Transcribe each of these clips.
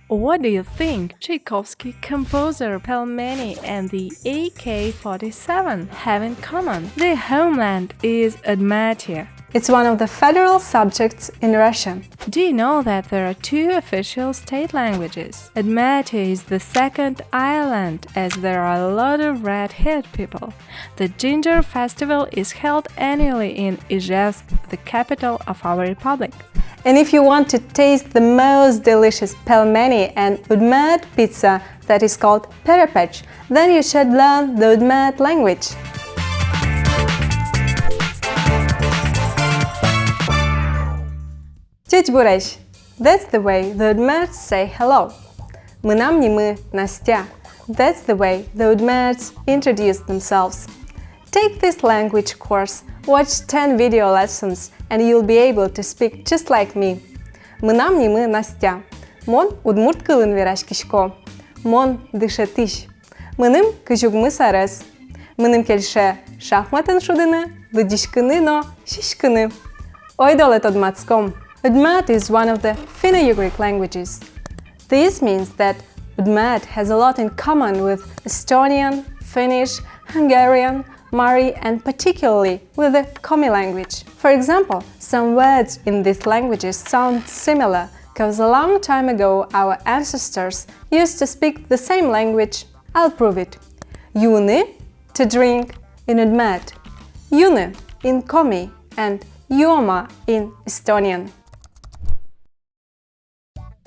What do you think Tchaikovsky composer Pelmeni and the AK-47 have in common? Their homeland is Udmurtia. It's one of the federal subjects in Russia. Do you know that there are two official state languages? Udmurtia is the second island, as there are a lot of red-haired people. The Ginger Festival is held annually in Эшъёс, the capital of our republic. And if you want to taste the most delicious pelmeni and Udmurt pizza that is called perepech, then you should learn the Udmurt language. Тетя Бурещ, that's the way the Udmurts say hello. Мы нам не мы, Настя. That's the way the Udmurts introduce themselves. Take this language course, watch 10 video lessons, and you'll be able to speak just like me. Мы нам не мы, Настя. Мон Удмурт кылын вераськом. Мон Нырысетттиш. Мыным кыжугмы сярысь. Мыным келше шахматын шудыны, выдишкыны но шишкыны. Ойдолет одматском. Udmurt is one of the Finno-Ugric languages. This means that Udmurt has a lot in common with Estonian, Finnish, Hungarian, Mari, and particularly with the Komi language. For example, some words in these languages sound similar because a long time ago our ancestors used to speak the same language. I'll prove it. Juuni, to drink, in Udmurt, Juuni in Komi, and juoma in Estonian.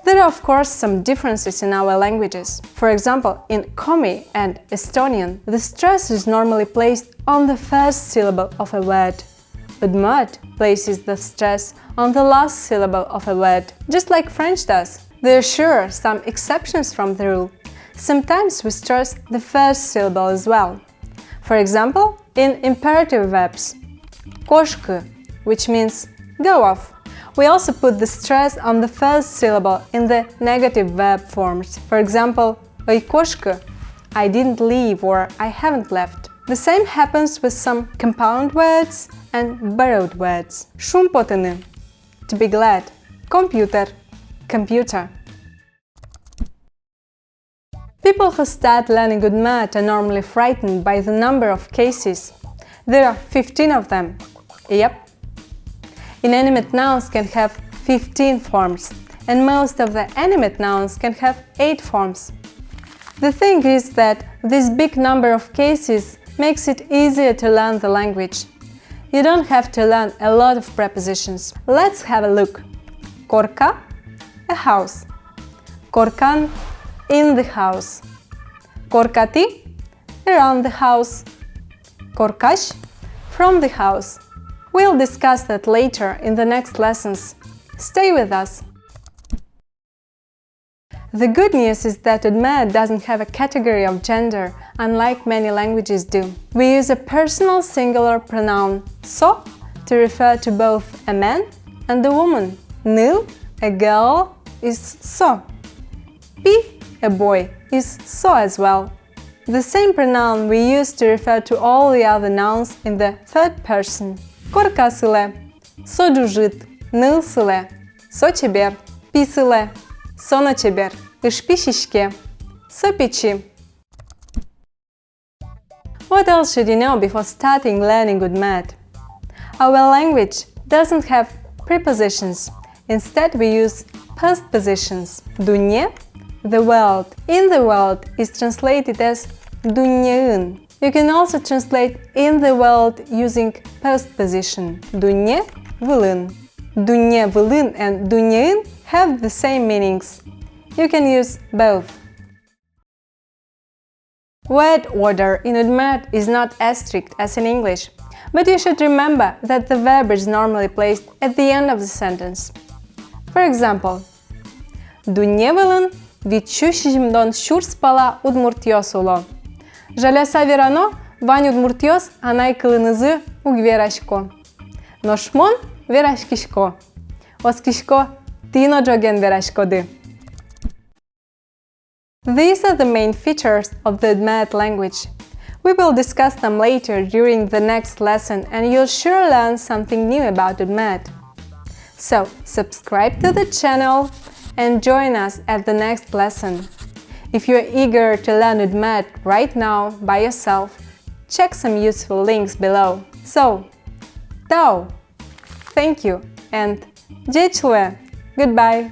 There are of course some differences in our languages. For example, in Komi and Estonian, the stress is normally placed on the first syllable of a word. Udmurt places the stress on the last syllable of a word, just like French does. There are sure some exceptions from the rule. Sometimes we stress the first syllable as well. For example, in imperative verbs, koşku, which means go off. We also put the stress on the first syllable in the negative verb forms. For example, ой кошка, I didn't leave or I haven't left. The same happens with some compound words and borrowed words. Шумпотыны, to be glad. Computer, computer. People who start learning Udmurt are normally frightened by the number of cases. There are 15 of them. Yep. Inanimate nouns can have 15 forms, and most of the animate nouns can have 8 forms. The thing is that this big number of cases makes it easier to learn the language. You don't have to learn a lot of prepositions. Let's have a look. Korka, a house. Korkan, in the house. Korkati, around the house. Korkash, from the house. We'll discuss that later in the next lessons. Stay with us! The good news is that Udmurt doesn't have a category of gender, unlike many languages do. We use a personal singular pronoun so to refer to both a man and a woman. Nil, a girl, is so. Pi, a boy, is so as well. The same pronoun we use to refer to all the other nouns in the third person. Коркасыле, соджужит, нылсыле, сочебер, писыле, соночебер, ишпишишке, сопичи. What else should you know before starting learning Udmurt? Our language doesn't have prepositions. Instead, we use postpositions. Dunye, the world. In the world is translated as dunyeın. You can also translate in the world using postposition. Dunye, kılın. Dunye, kılın and dunyeın have the same meanings. You can use both. Word order in Udmurt is not as strict as in English, but you should remember that the verb is normally placed at the end of the sentence. For example, Dunye kılın, vitçüşimdon şurspala Udmurtёс уло. Жаляса верано, вань Удмуртёс, анай кылынызы уг верасько. Ношмон вераськишко. Оскишко тино джоген вераськоды. These are the main features of the Udmurt language. We will discuss them later during the next lesson and you'll sure learn something new about Udmurt. So, subscribe to the channel and join us at the next lesson. If you're eager to learn Udmurt right now by yourself, check some useful links below. So, tau, thank you, and goodbye.